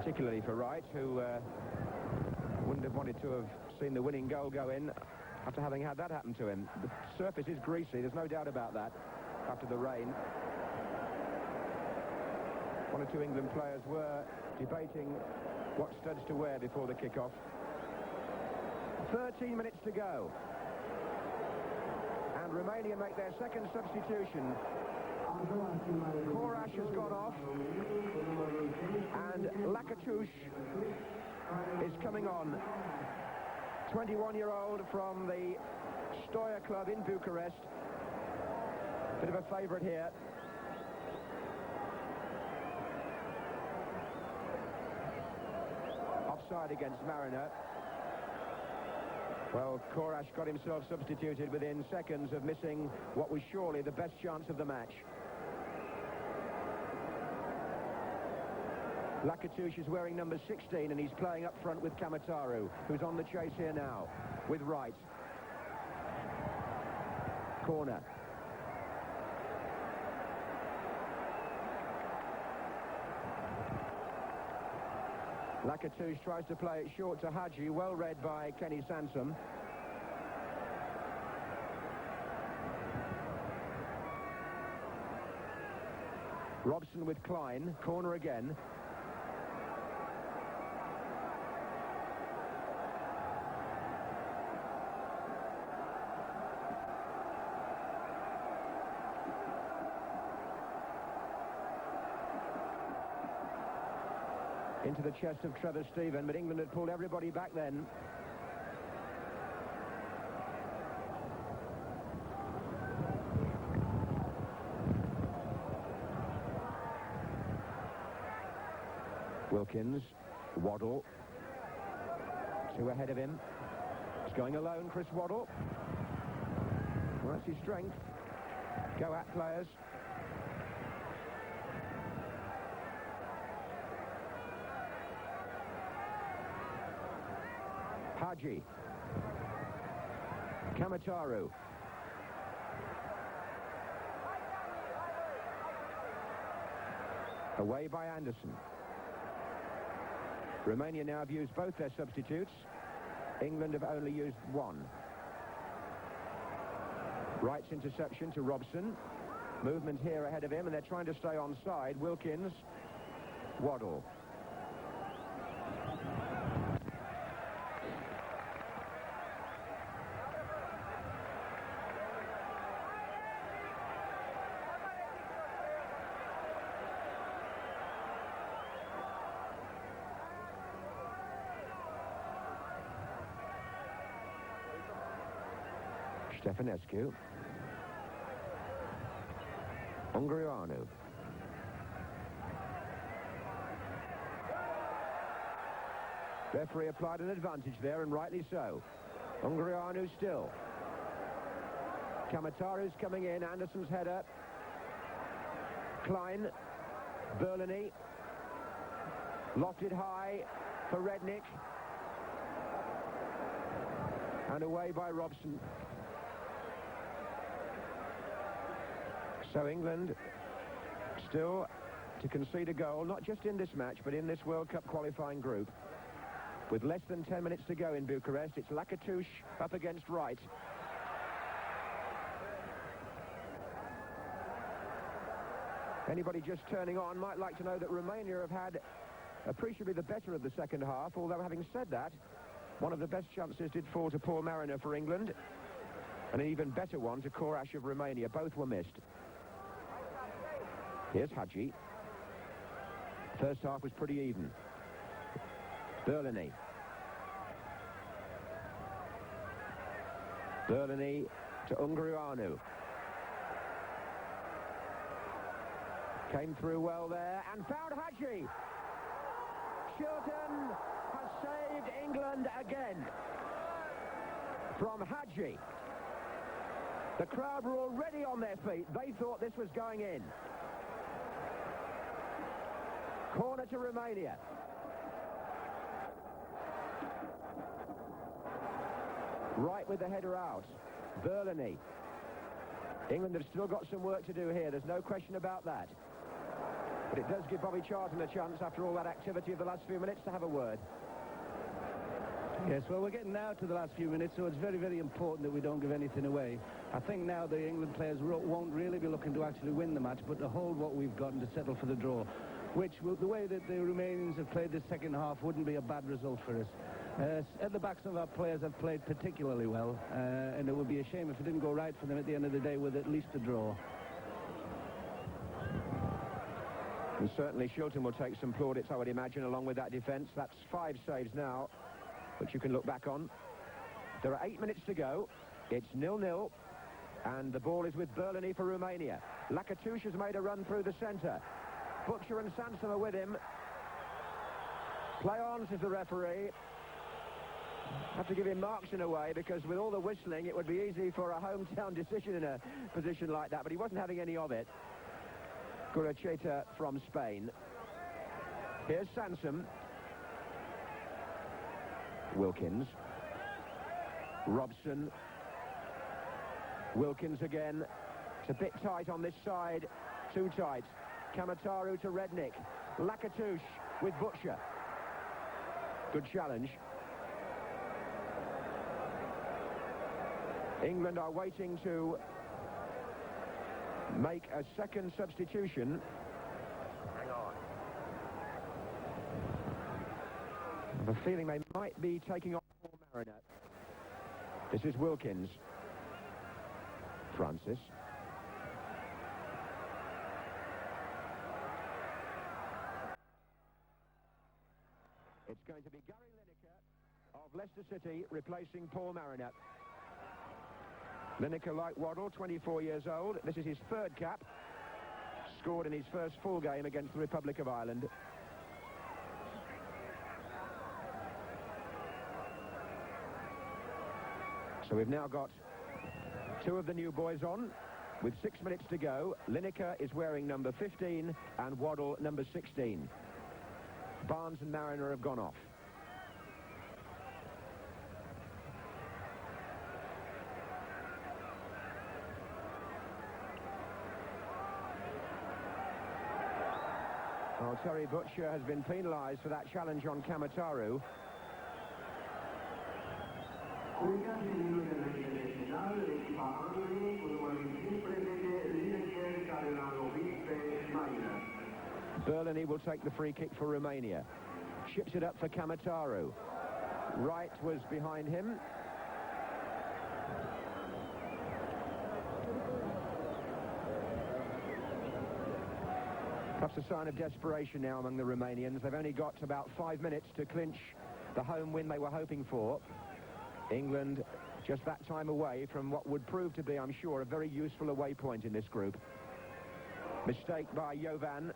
particularly for Wright, who wouldn't have wanted to have seen the winning goal go in after having had that happen to him. The surface is greasy, there's no doubt about that, after the rain. One or two England players were debating what studs to wear before the kickoff. 13 minutes to go. And Romania make their second substitution. Coras has gone off. And Lakatush is coming on. 21-year-old from the Stoia club in Bucharest. Bit of a favourite here. Offside against Mariner. Well, Coras got himself substituted within seconds of missing what was surely the best chance of the match. Lakatush is wearing number 16 and he's playing up front with Camataru, who's on the chase here now with Wright. Corner. Lakatush tries to play it short to Hagi, well read by Kenny Sansom. Robson with Klein, corner again. Into the chest of Trevor Stephen, but England had pulled everybody back then. Wilkins, Waddle, two ahead of him. He's going alone, Chris Waddle. Well, that's his strength. Go at players. Hagi. Camataru. Away by Anderson. Romania now have used both their substitutes. England have only used one. Wright's interception to Robson. Movement here ahead of him, and they're trying to stay onside. Wilkins. Waddle. Stefanescu. Ungureanu. Referee applied an advantage there, and rightly so. Ungureanu still. Camataru's coming in. Anderson's header. Klein. Boloni. Lofted high for Rednic. And away by Robson. So England still to concede a goal, not just in this match, but in this World Cup qualifying group. With less than 10 minutes to go in Bucharest, it's Lakatush up against Wright. Anybody just turning on might like to know that Romania have had appreciably the better of the second half, although having said that, one of the best chances did fall to Paul Mariner for England, and an even better one to Coras of Romania. Both were missed. Here's Hagi. First half was pretty even. Boloni. Boloni to Ungureanu. Came through well there and found Hagi. Shilton has saved England again. From Hagi. The crowd were already on their feet. They thought this was going in. Corner to Romania. Wright with the header out. But it does give Bobby Charlton a chance, after all that activity of the last few minutes, to have a word. Yes, well, we're getting now to the last few minutes, so it's very, very important that we don't give anything away. I think now the England players won't really be looking to actually win the match, but to hold what we've got and to settle for the draw, which, the way that the Romanians have played this second half, wouldn't be a bad result for us. At the back, some of our players have played particularly well, and it would be a shame if it didn't go right for them at the end of the day with at least a draw. And certainly Shilton will take some plaudits, I would imagine, along with that defence. That's 5 saves now, which you can look back on. There are 8 minutes to go. It's 0-0, and the ball is with Boloni for Romania. Lakatush has made a run through the centre. Butcher and Sansom are with him. Play on, says the referee. Have to give him marks in a way, because with all the whistling, it would be easy for a hometown decision in a position like that, but he wasn't having any of it. Guracheta from Spain. Here's Sansom. Wilkins. Robson. Wilkins again. It's a bit tight on this side. Too tight. Camataru to Rednic. Lakatush with Butcher. Good challenge. England are waiting to make a second substitution. Hang on. I have a feeling they might be taking off Paul Mariner. This is Wilkins. Francis. It's going to be Gary Lineker of Leicester City replacing Paul Mariner. Lineker, like Waddle, 24 years old. This is his 3rd cap. Scored in his first full game against the Republic of Ireland. So we've now got 2 of the new boys on, with 6 minutes to go. Lineker is wearing number 15 and Waddle number 16. Barnes and Mariner have gone off. Oh, Terry Butcher has been penalised for that challenge on Camataru. Boloni will take the free kick for Romania. Chips it up for Camataru. Wright was behind him. Perhaps a sign of desperation now among the Romanians. They've only got about 5 minutes to clinch the home win they were hoping for. England just that time away from what would prove to be, I'm sure, a very useful away point in this group. Mistake by Jovan.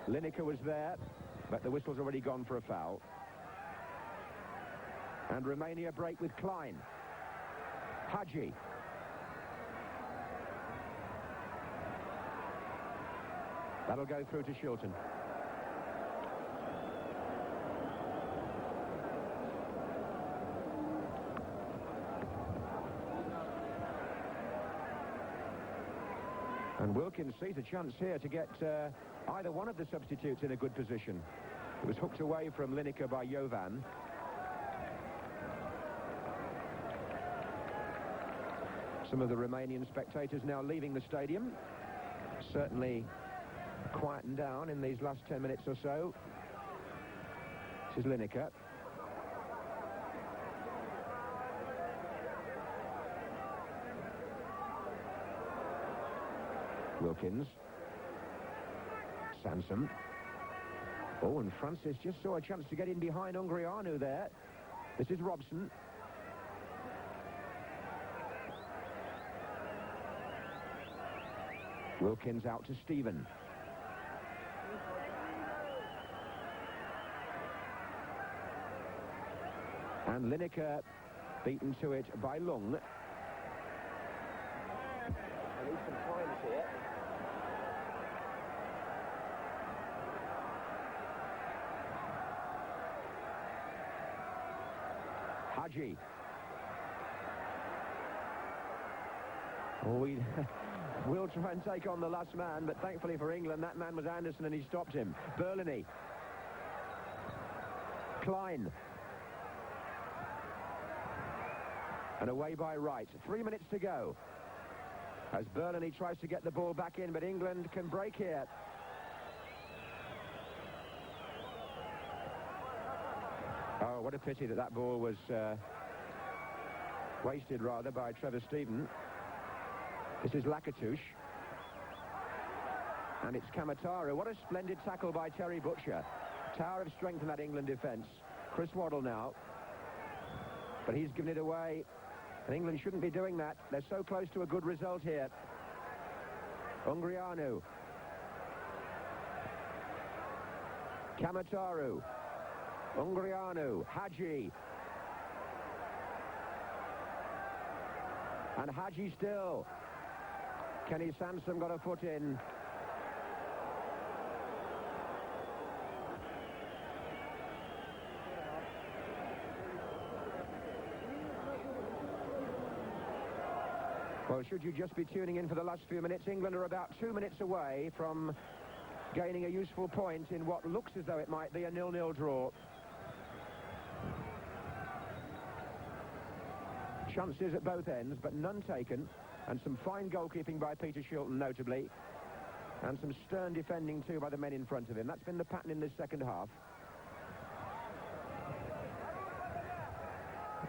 Lineker was there, but the whistle's already gone for a foul. And Romania break with Klein. Hagi. That'll go through to Shilton. And Wilkins sees a chance here to get either one of the substitutes in a good position. It was hooked away from Lineker by Jovan. Some of the Romanian spectators now leaving the stadium. Certainly quietened down in these last 10 minutes or so. This is Lineker. Wilkins. Sansom. Oh, and Francis just saw a chance to get in behind Ungureanu there. This is Robson. Wilkins out to Stephen. And Lineker beaten to it by Lunc. I need some time here. Hagi. Oh, will try and take on the last man, but thankfully for England, that man was Anderson and he stopped him. Boloni. Klein. And away by Wright. 3 minutes to go. As Boloni tries to get the ball back in, but England can break here. Oh, what a pity that ball was wasted, rather, by Trevor Stephen. This is Lakatouche. And it's Camataru. What a splendid tackle by Terry Butcher. Tower of strength in that England defence. Chris Waddle now. But he's given it away. And England shouldn't be doing that. They're so close to a good result here. Ungureanu. Camataru. Ungureanu. Hagi. And Hagi still. Kenny Sansom got a foot in. Well, should you just be tuning in for the last few minutes, England are about 2 minutes away from gaining a useful point in what looks as though it might be a 0-0 draw. Chances at both ends, but none taken. And some fine goalkeeping by Peter Shilton, notably. And some stern defending, too, by the men in front of him. That's been the pattern in this second half.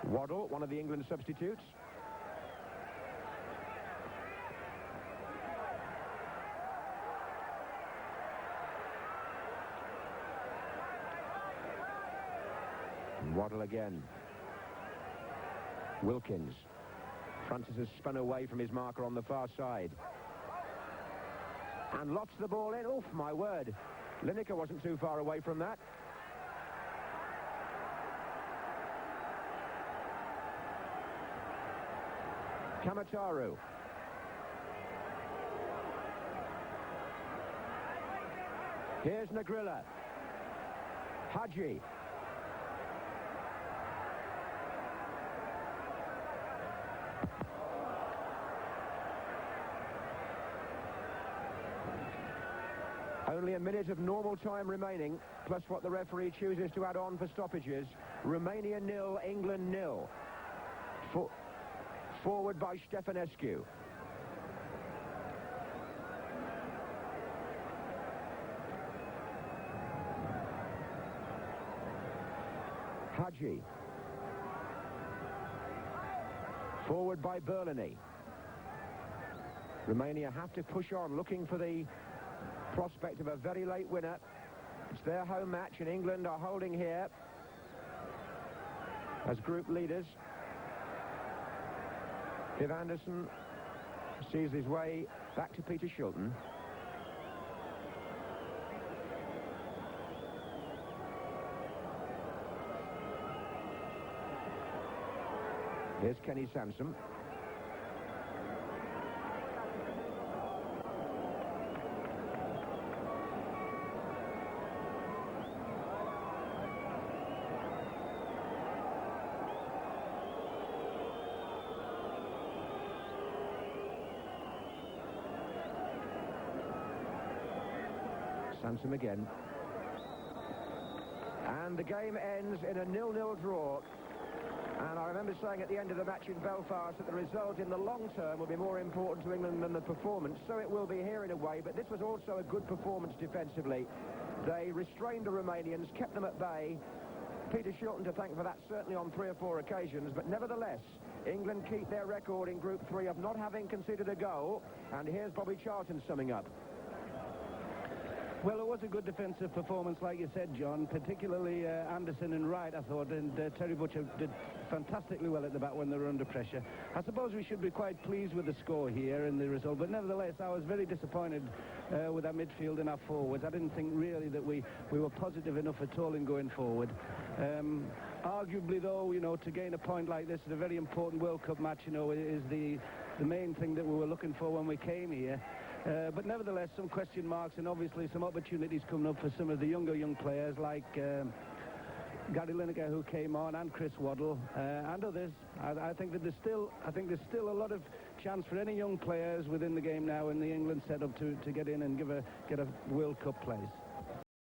Waddle, one of the England substitutes. Waddle again. Wilkins. Francis has spun away from his marker on the far side. And lots the ball in. Oof, my word. Lineker wasn't too far away from that. Camataru. Here's Necrila. Hagi. Only a minute of normal time remaining, plus what the referee chooses to add on for stoppages. Romania 0, England 0. Forward by Stefanescu. Hagi. Forward by Boloni. Romania have to push on, looking for the prospect of a very late winner. It's their home match, and England are holding here as group leaders. Viv Anderson sees his way back to Peter Shilton. Here's Kenny Sansom. Sansom again. And the game ends in a 0-0 draw. And I remember saying at the end of the match in Belfast that the result in the long term will be more important to England than the performance. So it will be here in a way, but this was also a good performance defensively. They restrained the Romanians, kept them at bay. Peter Shilton to thank for that, certainly on 3 or 4 occasions, but nevertheless, England keep their record in Group 3 of not having conceded a goal. And here's Bobby Charlton summing up. Well, it was a good defensive performance, like you said, John, particularly Anderson and Wright, I thought, and Terry Butcher did fantastically well at the back when they were under pressure. I suppose we should be quite pleased with the score here and the result, but nevertheless, I was very disappointed with our midfield and our forwards. I didn't think really that we were positive enough at all in going forward. Arguably, though, you know, to gain a point like this in a very important World Cup match, you know, is the main thing that we were looking for when we came here. But nevertheless, some question marks and obviously some opportunities coming up for some of the young players like Gary Lineker, who came on, and Chris Waddle, and others. I think there's still a lot of chance for any young players within the game now in the England setup to get in and get a World Cup place.